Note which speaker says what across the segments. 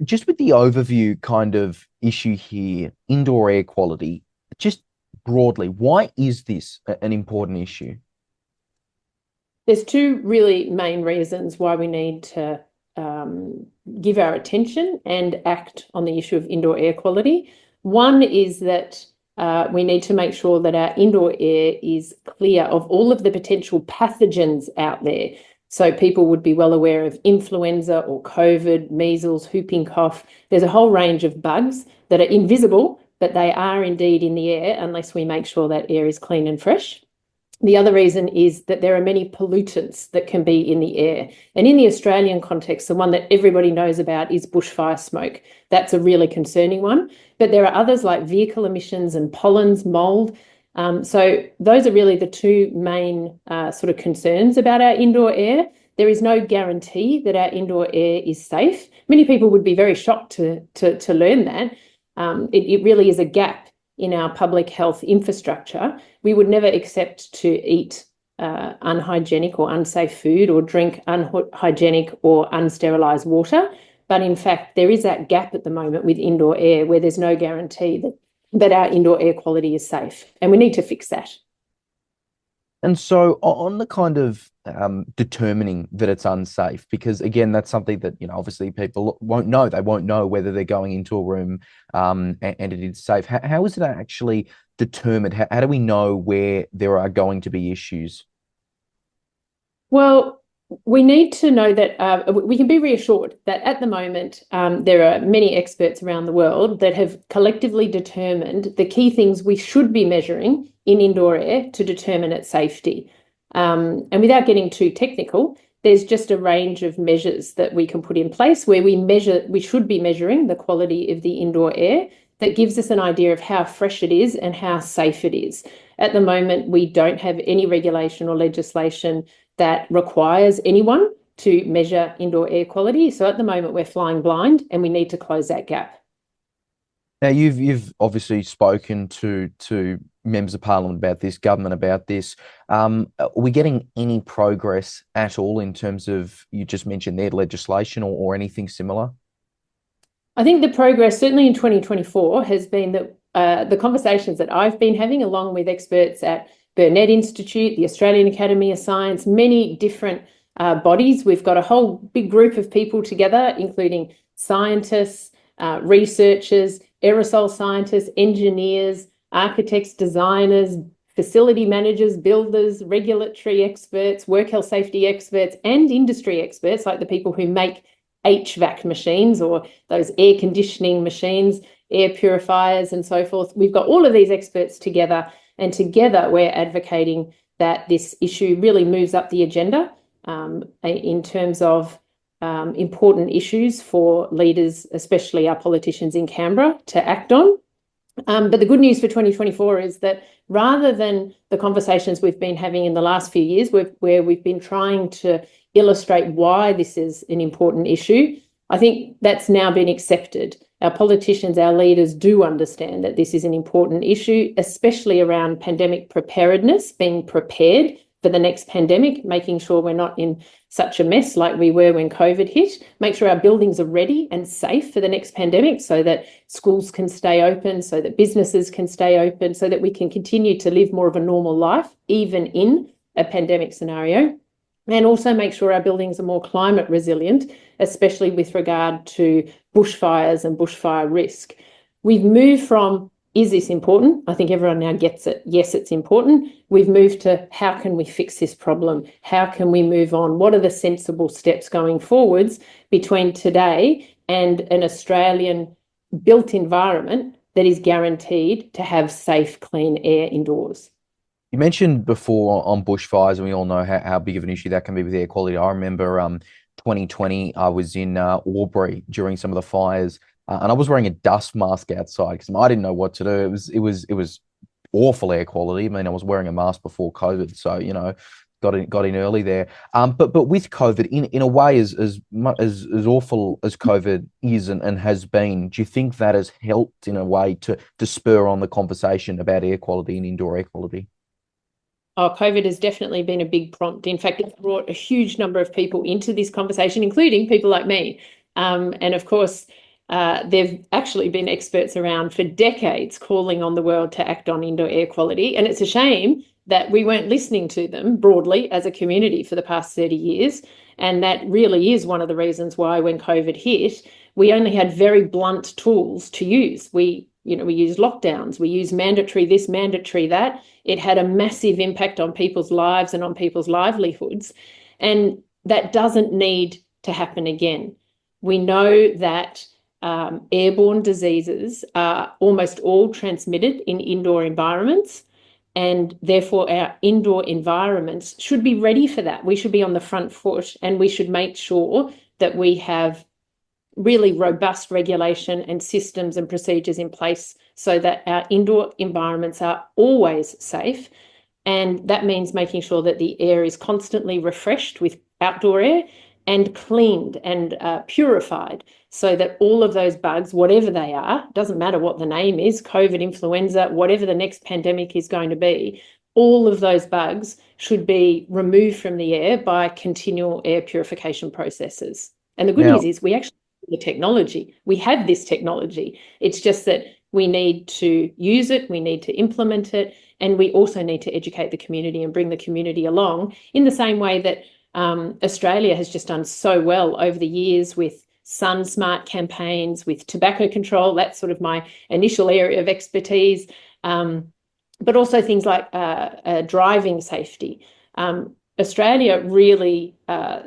Speaker 1: just with the overview kind of issue here, indoor air quality, just broadly, why is this an important issue?
Speaker 2: There's two really main reasons why we need to give our attention and act on the issue of indoor air quality. One is that we need to make sure that our indoor air is clear of all of the potential pathogens out there. So people would be well aware of influenza or COVID, measles, whooping cough. There's a whole range of bugs that are invisible, but they are indeed in the air unless we make sure that air is clean and fresh. The other reason is that there are many pollutants that can be in the air. And in the Australian context, the one that everybody knows about is bushfire smoke. That's a really concerning one. But there are others like vehicle emissions and pollens, mold. So those are really the two main sort of concerns about our indoor air. There is no guarantee that our indoor air is safe. Many people would be very shocked to learn that. It really is a gap in our public health infrastructure. We would never accept to eat unhygienic or unsafe food or drink unhygienic or unsterilised water. But in fact, there is that gap at the moment with indoor air where there's no guarantee that our indoor air quality is safe. And we need to fix that.
Speaker 1: And so on the kind of determining that it's unsafe, because again, that's something that, obviously people won't know. They won't know whether they're going into a room and it is safe. How is it actually determined? How do we know where there are going to be issues?
Speaker 2: Well, we need to know that we can be reassured that at the moment there are many experts around the world that have collectively determined the key things we should be measuring in indoor air to determine its safety. And without getting too technical, there's just a range of measures that we can put in place where we should be measuring the quality of the indoor air that gives us an idea of how fresh it is and how safe it is. At the moment, we don't have any regulation or legislation that requires anyone to measure indoor air quality. So at the moment, we're flying blind and we need to close that gap.
Speaker 1: Now, you've obviously spoken to members of parliament about this, government about this. Are we getting any progress at all in terms of, you just mentioned their legislation or anything similar?
Speaker 2: I think the progress, certainly in 2024, has been that the conversations that I've been having, along with experts at Burnet Institute, the Australian Academy of Science, many different bodies. We've got a whole big group of people together, including scientists, researchers, aerosol scientists, engineers, architects, designers, facility managers, builders, regulatory experts, work health safety experts, and industry experts, like the people who make HVAC machines or those air conditioning machines, air purifiers, and so forth. We've got all of these experts together, and together we're advocating that this issue really moves up the agenda in terms of important issues for leaders, especially our politicians in Canberra, to act on. But the good news for 2024 is that rather than the conversations we've been having in the last few years, where we've been trying to illustrate why this is an important issue, I think that's now been accepted. Our politicians, our leaders do understand that this is an important issue, especially around pandemic preparedness, being prepared for the next pandemic, making sure we're not in such a mess like we were when COVID hit, make sure our buildings are ready and safe for the next pandemic so that schools can stay open, so that businesses can stay open, so that we can continue to live more of a normal life, even in a pandemic scenario. And also make sure our buildings are more climate resilient, especially with regard to bushfires and bushfire risk. We've moved from, is this important? I think everyone now gets it. Yes, it's important. We've moved to, how can we fix this problem? How can we move on? What are the sensible steps going forwards between today and an Australian built environment that is guaranteed to have safe, clean air indoors?
Speaker 1: You mentioned before on bushfires, and we all know how big of an issue that can be with air quality. I remember 2020, I was in Albury during some of the fires, and I was wearing a dust mask outside because I didn't know what to do. It was awful air quality. I mean, I was wearing a mask before COVID, so got in early there. But with COVID, in a way, as awful as COVID is and has been, do you think that has helped in a way to spur on the conversation about air quality and indoor air quality?
Speaker 2: Oh, COVID has definitely been a big prompt. In fact, it's brought a huge number of people into this conversation, including people like me. And of course, There've actually been experts around for decades calling on the world to act on indoor air quality. And it's a shame that we weren't listening to them broadly as a community for the past 30 years. And that really is one of the reasons why when COVID hit, we only had very blunt tools to use. We use lockdowns, we use mandatory this, mandatory that. It had a massive impact on people's lives and on people's livelihoods. And that doesn't need to happen again. We know that airborne diseases are almost all transmitted in indoor environments, and therefore our indoor environments should be ready for that. We should be on the front foot, and we should make sure that we have really robust regulation and systems and procedures in place so that our indoor environments are always safe. And that means making sure that the air is constantly refreshed with outdoor air and cleaned and purified so that all of those bugs, whatever they are, doesn't matter what the name is, COVID, influenza, whatever the next pandemic is going to be, all of those bugs should be removed from the air by continual air purification processes. And the good news is we actually have the technology. We have this technology. It's just that we need to use it, we need to implement it, and we also need to educate the community and bring the community along in the same way that Australia has just done so well over the years with sun smart campaigns, with tobacco control. That's sort of my initial area of expertise, but also things like driving safety. Australia really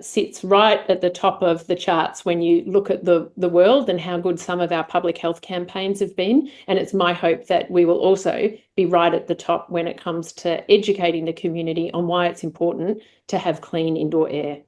Speaker 2: sits right at the top of the charts when you look at the world and how good some of our public health campaigns have been. And it's my hope that we will also be right at the top when it comes to educating the community on why it's important to have clean indoor air.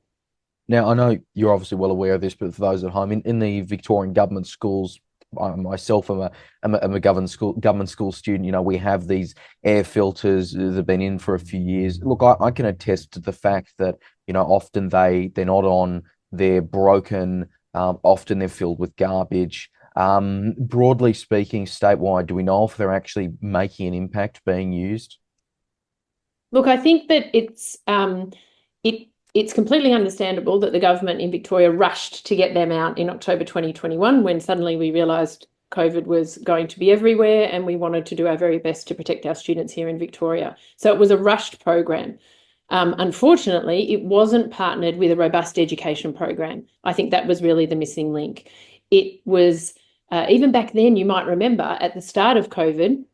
Speaker 1: Now, I know you're obviously well aware of this, but for those at home, in the Victorian government schools, I myself am a government school student. You know, we have these air filters that have been in for a few years. Look, I can attest to the fact that, you know, often they're not on, they're broken, often they're filled with garbage. Broadly speaking, statewide, do we know if they're actually making an impact being used?
Speaker 2: Look, I think that it's completely understandable that the government in Victoria rushed to get them out in October 2021 when suddenly we realised COVID was going to be everywhere and we wanted to do our very best to protect our students here in Victoria. So it was a rushed program. Unfortunately, it wasn't partnered with a robust education program. I think that was really the missing link. It was, even back then, you might remember at the start of COVID,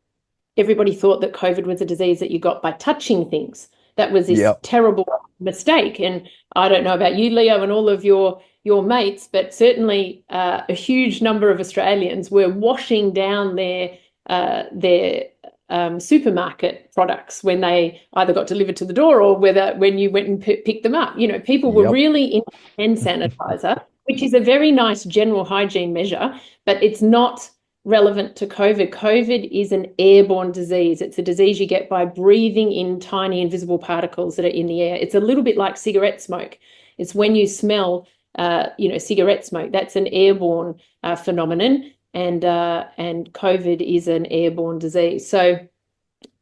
Speaker 2: everybody thought that COVID was a disease that you got by touching things. That was this terrible mistake. And I don't know about you, Leo, and all of your mates, but certainly a huge number of Australians were washing down their supermarket products when they either got delivered to the door or when you went and picked them up. You know, people were really in hand sanitizer, which is a very nice general hygiene measure, but it's not relevant to COVID. COVID is an airborne disease. It's a disease you get by breathing in tiny invisible particles that are in the air. It's a little bit like cigarette smoke. It's when you smell, cigarette smoke. That's an airborne phenomenon, and COVID is an airborne disease. So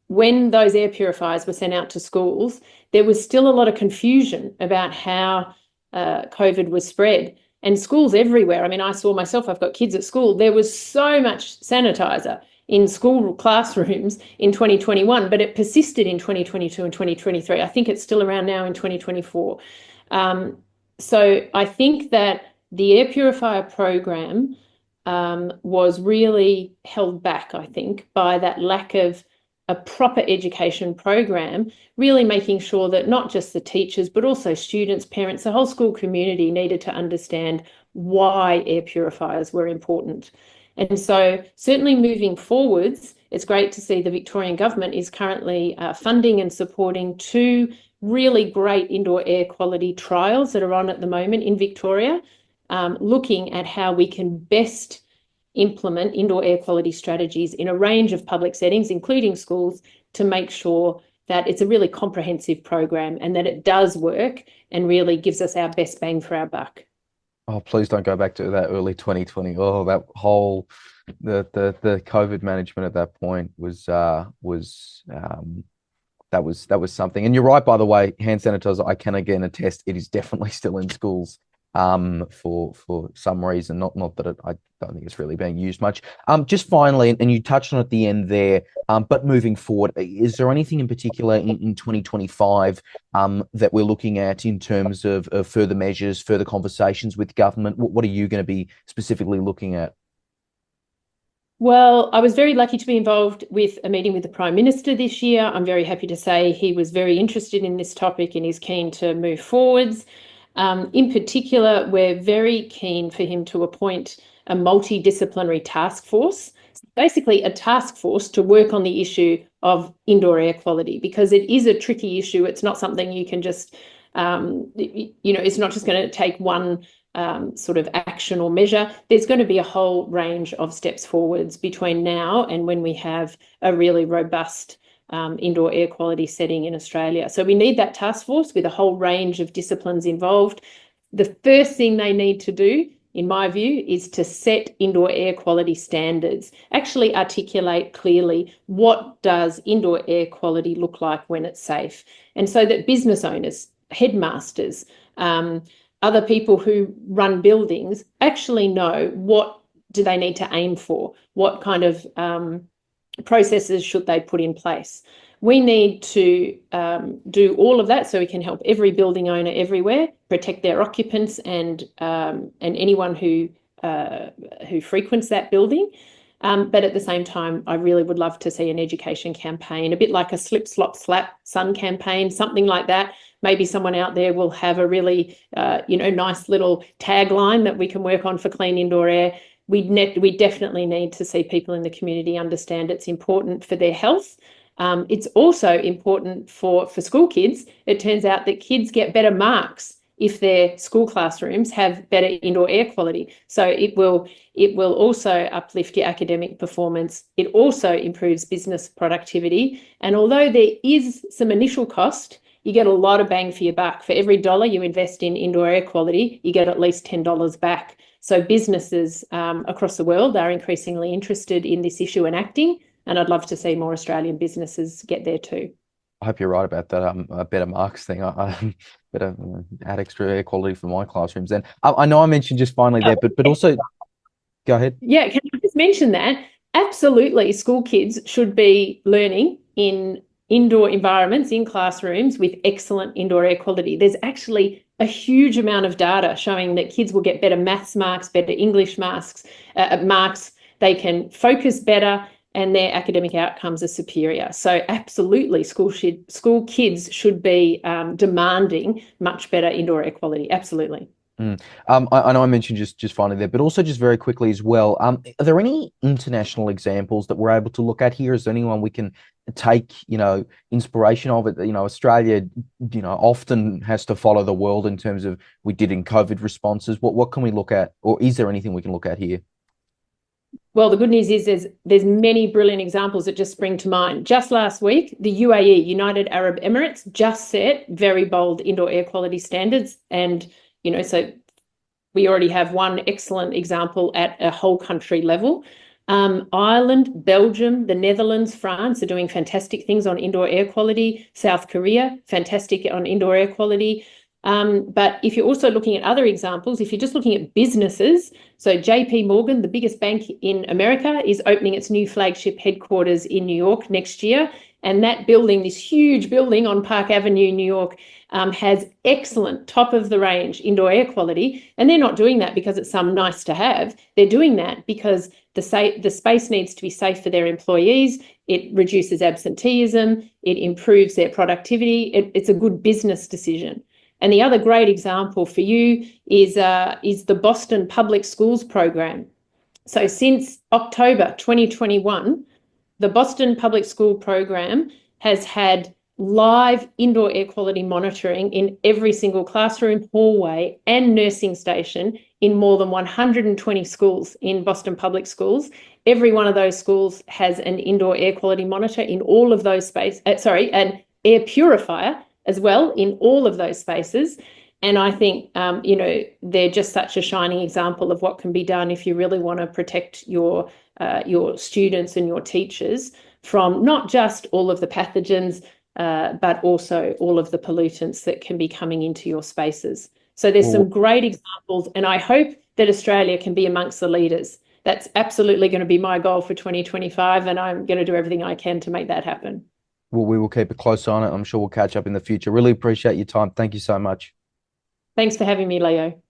Speaker 2: when those air purifiers were sent out to schools, there was still a lot of confusion about how COVID was spread. And schools everywhere. I mean, I saw myself, I've got kids at school. There was so much sanitizer in school classrooms in 2021, but it persisted in 2022 and 2023. I think it's still around now in 2024. So I think that the air purifier program was really held back, I think, by that lack of a proper education program, really making sure that not just the teachers, but also students, parents, the whole school community needed to understand why air purifiers were important. And so certainly moving forwards, it's great to see the Victorian government is currently funding and supporting two really great indoor air quality trials that are on at the moment in Victoria, looking at how we can best implement indoor air quality strategies in a range of public settings, including schools, to make sure that it's a really comprehensive program and that it does work and really gives us our best bang for our buck.
Speaker 1: Oh, please don't go back to that early 2020. Oh, that whole the COVID management at that point was that was something. And you're right, by the way, hand sanitizer, I can again attest, it is definitely still in schools. for some reason. Not that I don't think it's really being used much. Just finally, and you touched on it at the end there, but moving forward, is there anything in particular in 2025 that we're looking at in terms of further measures, further conversations with government? What are you going to be specifically looking at?
Speaker 2: Well, I was very lucky to be involved with a meeting with the Prime Minister this year. I'm very happy to say he was very interested in this topic and is keen to move forwards. In particular, we're very keen for him to appoint a multidisciplinary task force, basically a task force to work on the issue of indoor air quality, because it is a tricky issue. It's not something you can just, it's not just going to take one sort of action or measure. There's going to be a whole range of steps forwards between now and when we have a really robust indoor air quality setting in Australia. So we need that task force with a whole range of disciplines involved. The first thing they need to do, in my view, is to set indoor air quality standards, actually articulate clearly what does indoor air quality look like when it's safe. And so that business owners, headmasters, other people who run buildings actually know what do they need to aim for, what kind of processes should they put in place. We need to do all of that so we can help every building owner everywhere, protect their occupants and anyone who frequents that building. But at the same time, I really would love to see an education campaign, a bit like a slip, slop, slap sun campaign, something like that. Maybe someone out there will have a really, nice little tagline that we can work on for clean indoor air. We definitely need to see people in the community understand it's important for their health. It's also important for school kids. It turns out that kids get better marks if their school classrooms have better indoor air quality. So it will also uplift your academic performance. It also improves business productivity. And although there is some initial cost, you get a lot of bang for your buck. For every dollar you invest in indoor air quality, you get at least $10 back. So businesses across the world are increasingly interested in this issue and acting, and I'd love to see more Australian businesses get there too.
Speaker 1: I hope you're right about that. Better marks thing. I better add extra air quality for my classrooms. And I know I mentioned just finally there, but also go ahead.
Speaker 2: Yeah, can I just mention that? Absolutely, school kids should be learning in indoor environments, in classrooms with excellent indoor air quality. There's actually a huge amount of data showing that kids will get better maths marks, better English marks. They can focus better, and their academic outcomes are superior. So absolutely, school kids should be demanding much better indoor air quality. Absolutely.
Speaker 1: I know I mentioned just finally there, but also just very quickly as well. Are there any international examples that we're able to look at here? Is there anyone we can take, inspiration of it? Australia, often has to follow the world in terms of we did in COVID responses. What can we look at, or is there anything we can look at here?
Speaker 2: Well, the good news is there's many brilliant examples that just spring to mind. Just last week, the UAE, United Arab Emirates, just set very bold indoor air quality standards. And, so we already have one excellent example at a whole country level. Ireland, Belgium, the Netherlands, France are doing fantastic things on indoor air quality. South Korea, fantastic on indoor air quality. But if you're also looking at other examples, if you're just looking at businesses, so JP Morgan, the biggest bank in America, is opening its new flagship headquarters in New York next year. And that building, this huge building on Park Avenue, New York, has excellent top-of-the-range indoor air quality. And they're not doing that because it's some nice to have. They're doing that because the space needs to be safe for their employees. It reduces absenteeism. It improves their productivity. It's a good business decision. And the other great example for you is the Boston Public Schools program. So since October 2021, the Boston Public School program has had live indoor air quality monitoring in every single classroom, hallway, and nursing station in more than 120 schools in Boston Public Schools. Every one of those schools has an indoor air quality monitor in all of those spaces, an air purifier as well in all of those spaces. And I think, they're just such a shining example of what can be done if you really want to protect your students and your teachers from not just all of the pathogens, but also all of the pollutants that can be coming into your spaces. So there's
Speaker 1: Well,
Speaker 2: some great examples, and I hope that Australia can be amongst the leaders. That's absolutely going to be my goal for 2025, and I'm going to do everything I can to make that happen.
Speaker 1: we will keep a close eye on it. I'm sure we'll catch up in the future. Really appreciate your time. Thank you so much.
Speaker 2: Thanks for having me, Leo.